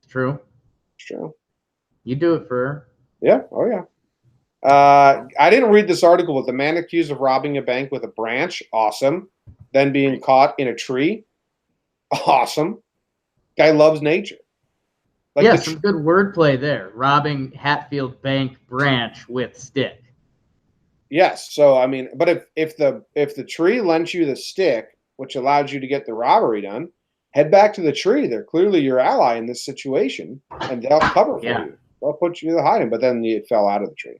It's true. It's true. You do it for her. Yeah. Oh, yeah. I didn't read this article, but the man accused of robbing a bank with a branch. Awesome. Then being caught in a tree. Awesome. Guy loves nature. Like yeah, some good wordplay there. Robbing Hatfield Bank branch with stick. Yes. So I mean, but if the tree lent you the stick, which allowed you to get the robbery done, head back to the tree. They're clearly your ally in this situation, and they'll cover for you. They'll put you to hiding. But then it fell out of the tree.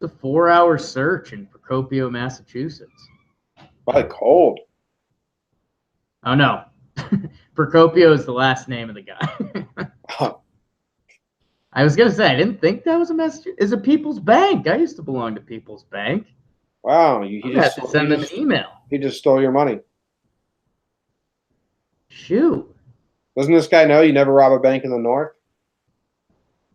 It's a 4-hour search in Procopio, Massachusetts. Probably cold. Oh no. Procopio is the last name of the guy. I was gonna say I didn't think that was a message. It's a People's Bank. I used to belong to People's Bank. Wow, you have to send them an email. He just stole your money. Shoot. Doesn't this guy know you never rob a bank in the north?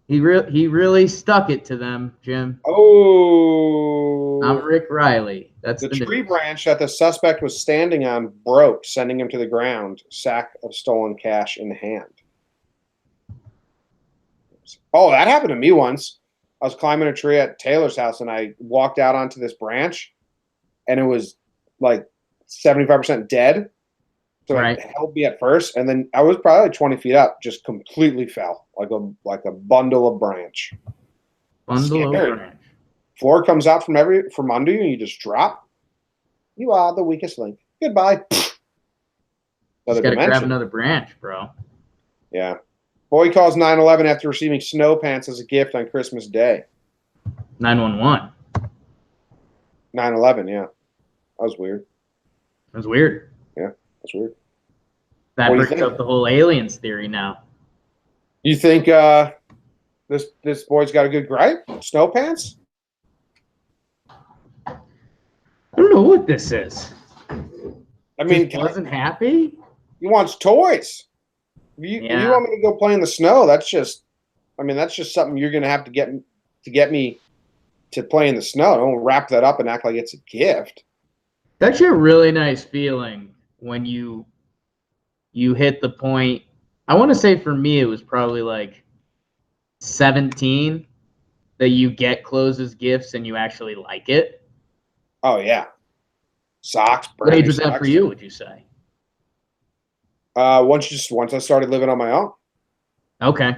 He really stuck it to them, Jim. Oh. I'm Rick Riley. That's the tree branch that the suspect was standing on broke, sending him to the ground, sack of stolen cash in hand. Oh, that happened to me once. I was climbing a tree at Taylor's house, and I walked out onto this branch, and it was like 75% dead. So it held me at first, and then I was probably like 20 feet up, just completely fell like a bundle of branch. Bundle of branch. Floor comes out from under you, and you just drop. You are the weakest link. Goodbye. Just gotta grab another branch, bro. Yeah. Boy calls 911 after receiving snow pants as a gift on Christmas Day. 911. 911, yeah. That was weird. That was weird. Yeah, that's weird. That brings up the whole aliens theory now. You think this boy's got a good gripe? Snow pants? I don't know what this is. I mean, he wasn't happy? He wants toys. If you want me to go play in the snow, that's just something you're gonna have to get me to play in the snow. Don't wrap that up and act like it's a gift. It's actually a really nice feeling when you hit the point. I want to say for me it was probably like 17 that you get clothes as gifts and you actually like it. Oh yeah. Socks. What age was that for you, would you say? Once I started living on my own. Okay.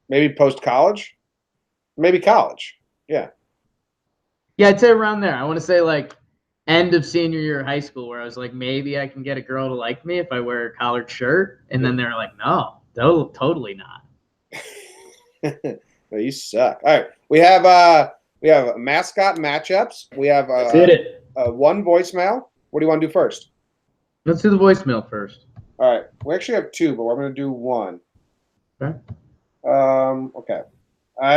Maybe post-college. Maybe college. Yeah. Yeah, I'd say around there. I want to say like end of senior year of high school where I was like, maybe I can get a girl to like me if I wear a collared shirt. And then they're like, no, totally not. No, you suck. All right. We have mascot matchups. We have Let's hit it. one voicemail. What do you want to do first? Let's do the voicemail first. All right. We actually have two, but we're going to do one. Okay. Okay. I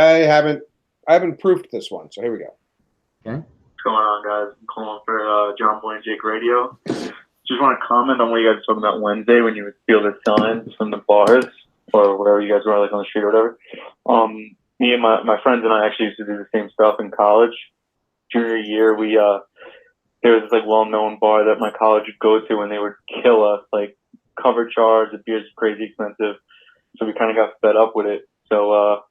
haven't proofed this one, so here we go. Okay. What's going on, guys? I'm calling for Jomboy and Jake Radio. Just want to comment on what you guys were talking about Wednesday when you would steal the signs from the bars or wherever you guys were, like on the street or whatever. Me and my friends and I actually used to do the same stuff in college. Junior year, there was this like well-known bar that my college would go to, and they would kill us, like cover charge. The beer's crazy expensive, so we kind of got fed up with it. So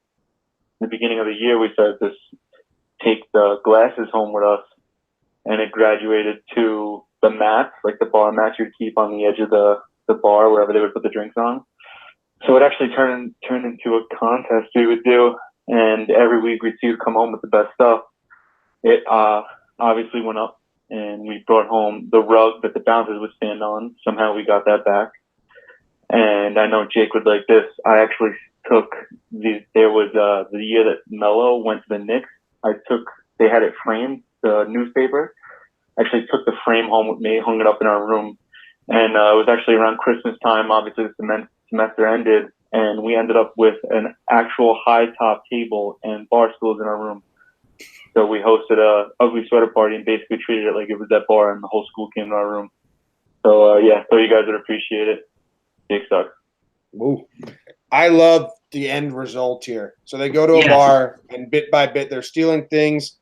in the beginning of the year, we started to take the glasses home with us, and it graduated to the mats, like the bar mats you'd keep on the edge of the bar wherever they would put the drinks on. So it actually turned into a contest we would do, and every week we'd see who'd come home with the best stuff. It obviously went up, and we brought home the rug that the bouncers would stand on. Somehow we got that back. And I know Jake would like this. I actually took there was the year that Melo went to the Knicks. They had it framed, the newspaper. Actually took the frame home with me, hung it up in our room. And it was actually around Christmas time. Obviously the semester ended, and we ended up with an actual high top table and bar stools in our room. So we hosted a ugly sweater party and basically treated it like it was that bar, and the whole school came to our room. So yeah, so you guys would appreciate it. Jake sucks. Ooh. I love the end result here. So they go to a bar, and bit by bit they're stealing things,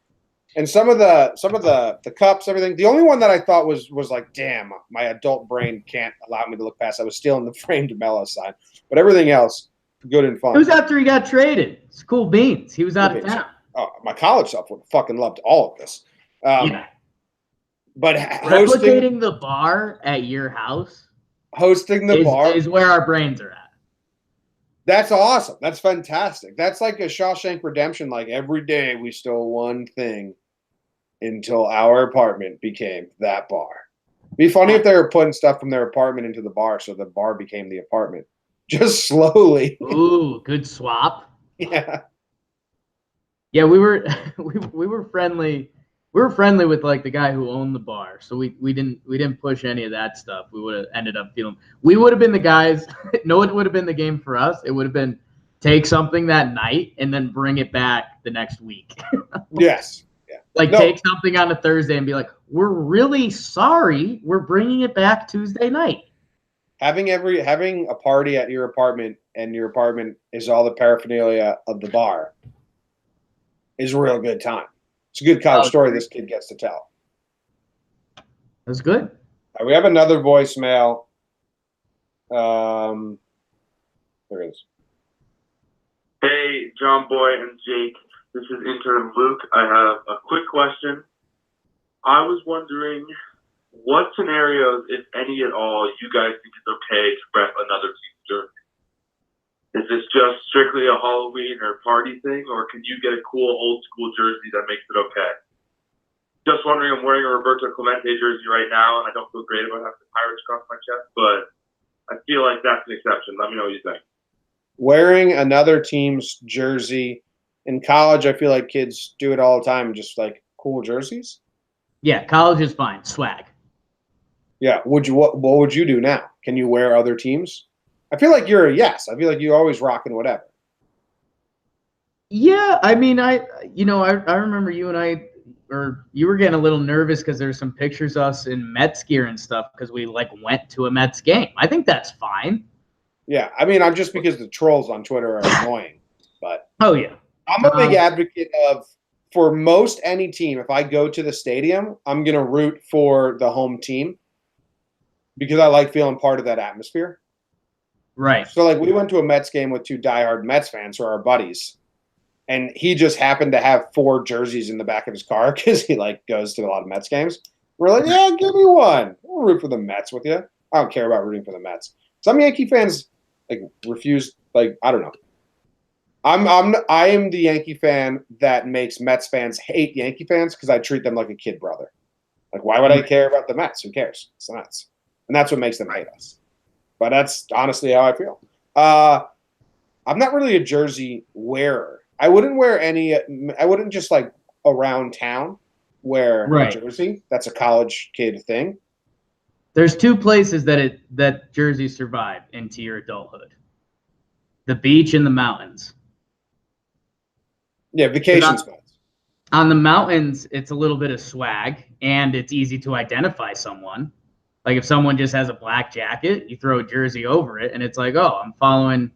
and some of the cups, everything. The only one that I thought was like, damn, my adult brain can't allow me to look past. I was stealing the framed Melo sign, but everything else, good and fun. It was after he got traded. It's cool beans. He was out of town. Oh, my college stuff would have fucking loved all of this. But replicating the bar at your house, hosting the bar is where our brains are at. That's awesome. That's fantastic. That's like a Shawshank Redemption. Like every day we stole one thing until our apartment became that bar. It'd be funny if they were putting stuff from their apartment into the bar, so the bar became the apartment. Just slowly. Ooh, good swap. Yeah. Yeah, we were we were friendly. We were friendly with like the guy who owned the bar, so we didn't push any of that stuff. We would have ended up feeling. We would have been the guys. No, it would have been the game for us. It would have been take something that night and then bring it back the next week. Yes. Yeah. Like take something on a Thursday and be like, we're really sorry, we're bringing it back Tuesday night. Having a party at your apartment, and your apartment is all the paraphernalia of the bar, is a real good time. It's a good college story this kid gets to tell. That's good. We have another voicemail. There it is. Hey, Jomboy and Jake. This is intern Luke. I have a quick question. I was wondering what scenarios, if any at all, you guys think it's okay to rep another team's jersey. Is this just strictly a Halloween or party thing, or can you get a cool old school jersey that makes it okay? Just wondering, I'm wearing a Roberto Clemente jersey right now, and I don't feel great about having the Pirates across my chest, but I feel like that's an exception. Let me know what you think. Wearing another team's jersey in college, I feel like kids do it all the time, just like cool jerseys. Yeah, college is fine. Swag. Yeah. What would you do now? Can you wear other teams? I feel like you're a yes. I feel like you're always rocking whatever. Yeah, I mean, I remember you and I, or you were getting a little nervous because there's some pictures of us in Mets gear and stuff because we like went to a Mets game. I think that's fine. Yeah, I mean, I'm just because the trolls on Twitter are annoying, but oh yeah, I'm a big advocate of, for most any team, if I go to the stadium, I'm gonna root for the home team because I like feeling part of that atmosphere. Right. So, like, we went to a Mets game with two diehard Mets fans who are our buddies, and he just happened to have 4 jerseys in the back of his car because he, like, goes to a lot of Mets games. We're like, yeah, give me one. We'll root for the Mets with you. I don't care about rooting for the Mets. Some Yankee fans, like, refuse, like, I don't know. I am the Yankee fan that makes Mets fans hate Yankee fans because I treat them like a kid brother. Like, why would I care about the Mets? Who cares? It's the Mets. And that's what makes them hate us. But that's honestly how I feel. I'm not really a jersey wearer. I wouldn't wear any. I wouldn't just like around town wear a jersey. That's a college kid thing. There's two places that jerseys survive into your adulthood: the beach and the mountains. Yeah, vacation spots. On the mountains, it's a little bit of swag, and it's easy to identify someone. Like if someone just has a black jacket, you throw a jersey over it, and it's like, oh, I'm following,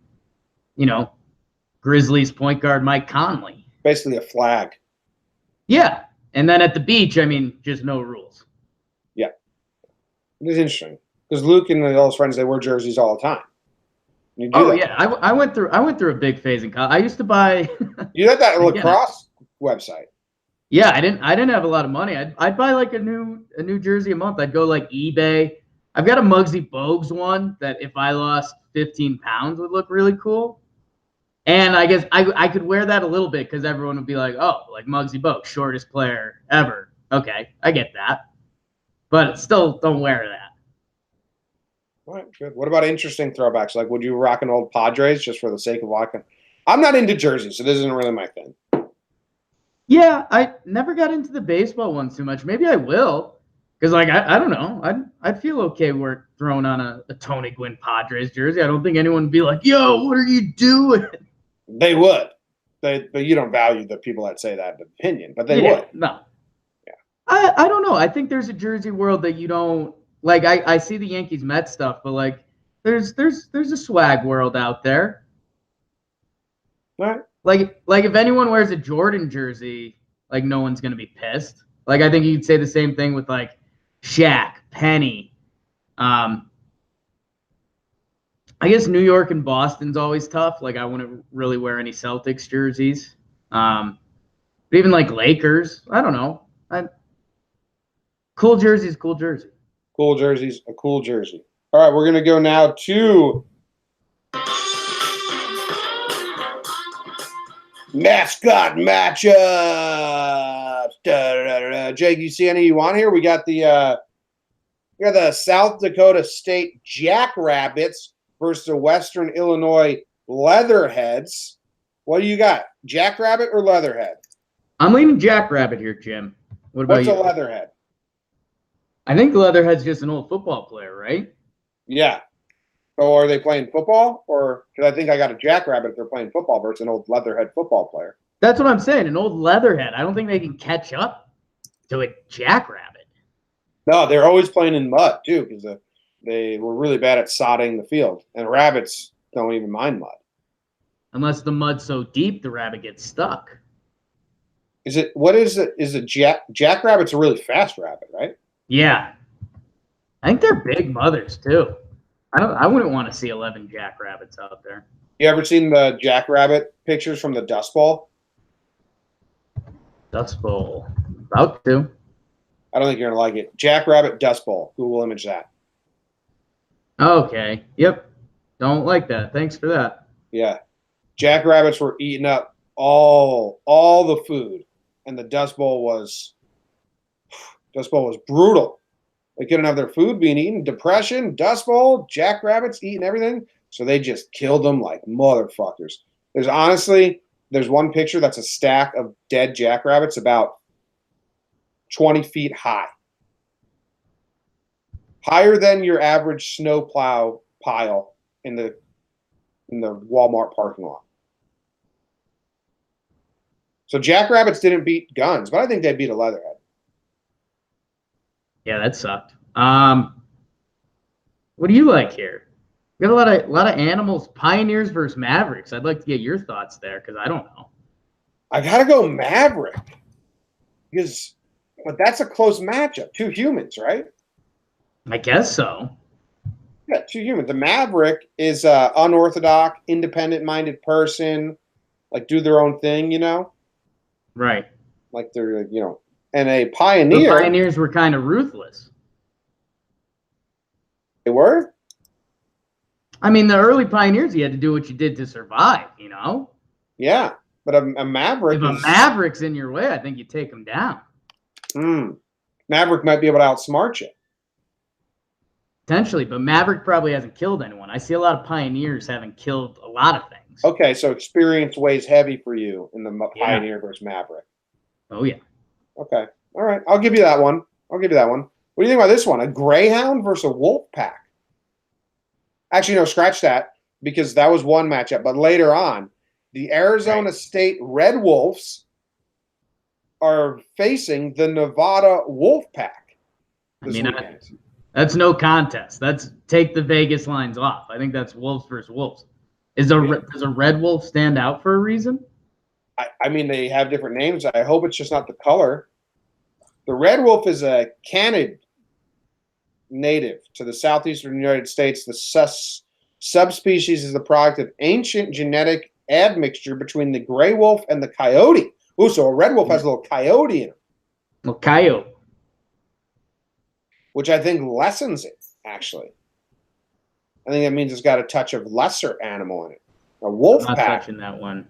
Grizzlies point guard Mike Conley. Basically a flag. Yeah. And then at the beach, I mean, just no rules. Yeah. It is interesting. Because Luke and all his friends, they wear jerseys all the time. Yeah. I went through a big phase in college. I used to buy You had that lacrosse website. Yeah, I didn't have a lot of money. I'd buy like a new jersey a month. I'd go like eBay. I've got a Muggsy Bogues one that if I lost 15 pounds would look really cool. And I guess I could wear that a little bit because everyone would be like, oh, like Muggsy Bogues, shortest player ever. Okay, I get that. But still don't wear that. All right, good. What about interesting throwbacks? Like, would you rock an old Padres just for the sake of rocking? I'm not into jerseys, so this isn't really my thing. Yeah, I never got into the baseball ones too much. Maybe I will. Because, like, I don't know. I'd feel okay we're throwing on a Tony Gwynn Padres jersey. I don't think anyone would be like, yo, what are you doing? They would. But you don't value the people that say that opinion. But they would. No. Yeah. I don't know. I think there's a jersey world that you don't – like, I see the Yankees-Mets stuff, but, like, there's a swag world out there. All right. Like if anyone wears a Jordan jersey, like, no one's going to be pissed. Like, I think you'd say the same thing with, like, Shaq, Penny. I guess New York and Boston's always tough. Like, I wouldn't really wear any Celtics jerseys. But even, like, Lakers, I don't know. Cool jersey's cool jersey. Cool jersey's a cool jersey. All right, we're going to go now to mascot matchups. Jake, you see any you want here? We got the South Dakota State Jackrabbits versus the Western Illinois Leatherheads. What do you got? Jackrabbit or Leatherhead? I'm leaning Jackrabbit here, Jim. What about you? What's a Leatherhead? I think Leatherhead's just an old football player, right? Yeah. So are they playing football? Or because I think I got a Jackrabbit if they're playing football versus an old Leatherhead football player. That's what I'm saying. An old Leatherhead. I don't think they can catch up to a Jackrabbit. No, they're always playing in mud, too, because they were really bad at sodding the field. And rabbits don't even mind mud. Unless the mud's so deep, the rabbit gets stuck. What is it? Is it Jackrabbit's a really fast rabbit, right? Yeah. I think they're big mothers, too. I wouldn't want to see 11 Jackrabbits out there. You ever seen the Jackrabbit pictures from the Dust Bowl? Dust Bowl. About to. I don't think you're going to like it. Jackrabbit Dust Bowl. Google image that. Okay. Yep. Don't like that. Thanks for that. Yeah. Jackrabbits were eating up all the food, and the Dust Bowl was brutal. They couldn't have their food being eaten. Depression, Dust Bowl, Jackrabbits eating everything. So they just killed them like motherfuckers. There's one picture that's a stack of dead Jackrabbits about 20 feet high. Higher than your average snowplow pile in the Walmart parking lot. So Jackrabbits didn't beat guns, but I think they beat a Leatherhead. Yeah, that sucked. What do you like here? We got a lot of animals. Pioneers versus Mavericks. I'd like to get your thoughts there because I don't know. I gotta go Maverick but that's a close matchup. Two humans, right? I guess so. Yeah, two humans. The Maverick is an unorthodox, independent-minded person, like do their own thing, you know? Right. Like they're, and a Pioneer. The Pioneers were kind of ruthless. They were? I mean, the early Pioneers, you had to do what you did to survive, you know? Yeah, but a Maverick If a Maverick's in your way, I think you take them down. Maverick might be able to outsmart you. Potentially, but Maverick probably hasn't killed anyone. I see a lot of pioneers having killed a lot of things. Okay, so experience weighs heavy for you in the Yeah. Pioneer versus Maverick. Oh, yeah. Okay. All right. I'll give you that one. What do you think about this one? A Greyhound versus a Wolf Pack. Actually, no, scratch that because that was one matchup. But later on, the Arizona State Red Wolves are facing the Nevada Wolf Pack this weekend. That's no contest. That's take the Vegas lines off. I think that's wolves versus wolves. Does a red wolf stand out for a reason? I mean, they have different names. I hope it's just not the color. The red wolf is a canid native to the southeastern United States. The subspecies is the product of ancient genetic admixture between the gray wolf and the coyote. Ooh, so a red wolf has a little coyote in it. Well, coyote. Which I think lessens it, actually. I think that means it's got a touch of lesser animal in it. A wolf I'm not pack. touching that one.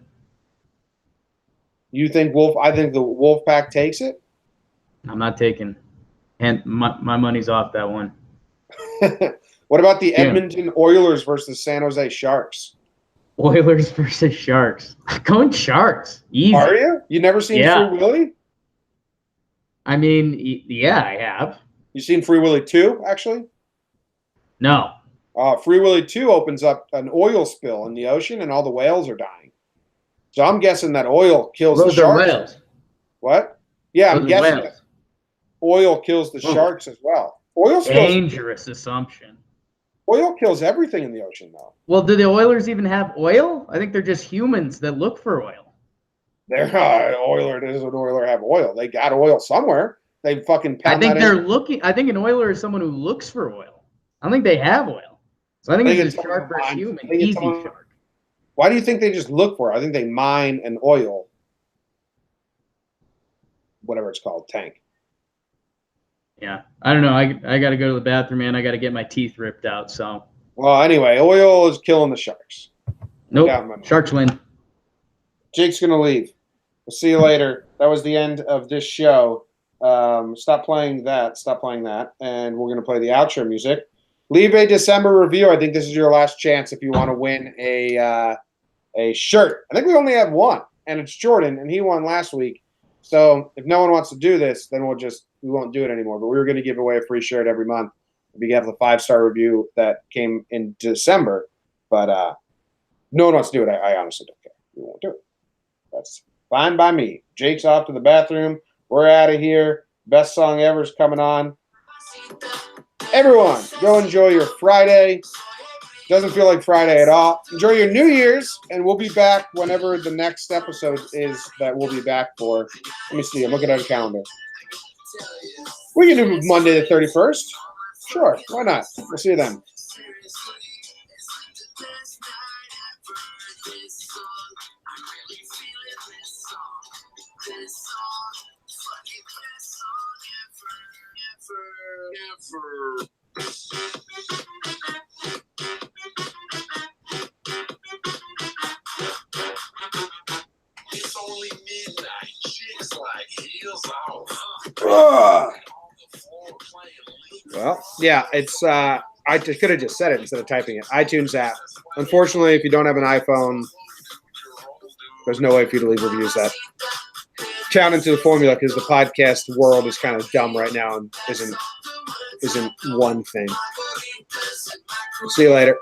You think wolf? I think the wolf pack takes it. I'm not taking. And my money's off that one. What about the Edmonton Oilers versus San Jose Sharks? Oilers versus Sharks. Going Sharks. Easy. Are you? You never seen Free Willy? I mean, yeah, I have. You seen Free Willy 2, actually? No. Free Willy 2 opens up an oil spill in the ocean, and all the whales are dying. So I'm guessing that oil kills the sharks. Whales. What? Yeah, I'm guessing that oil kills the sharks as well. Oil dangerous assumption. Oil kills everything in the ocean, though. Well, do the Oilers even have oil? I think they're just humans that look for oil. They're Oiler doesn't Oiler have oil. They got oil somewhere. They fucking. I think they're looking. I think an oiler is someone who looks for oil. I don't think they have oil. So I think it's a shark versus human. Easy shark. Why do you think they just look for it? I think they mine an oil, whatever it's called, tank. Yeah, I don't know. I got to go to the bathroom, man. I got to get my teeth ripped out. So. Well, anyway, oil is killing the sharks. Nope. Sharks win. Jake's gonna leave. We'll see you later. That was the end of this show. Stop playing that, and we're going to play the outro music. Leave a December review. I think this is your last chance if you want to win a shirt. I think we only have one, and it's Jordan, and he won last week. So if no one wants to do this, then we won't do it anymore. But we were going to give away a free shirt every month if you have the 5-star review that came in December. But no one wants to do it. I honestly don't care. We won't do it. That's fine by me. Jake's off to the bathroom. We're out of here. Best song ever is coming on. Everyone, go enjoy your Friday. Doesn't feel like Friday at all. Enjoy your New Year's, and we'll be back whenever the next episode is that we'll be back for. Let me see. I'm looking at a calendar. We can do Monday the 31st. Sure, why not? We'll see you then. It's only midnight. Chicks like heels off. Well, yeah, it's I could have just said it instead of typing it. iTunes app. Unfortunately, if you don't have an iPhone, there's no way for you to leave reviews that count into the formula because the podcast world is kind of dumb right now and isn't one thing. See you later.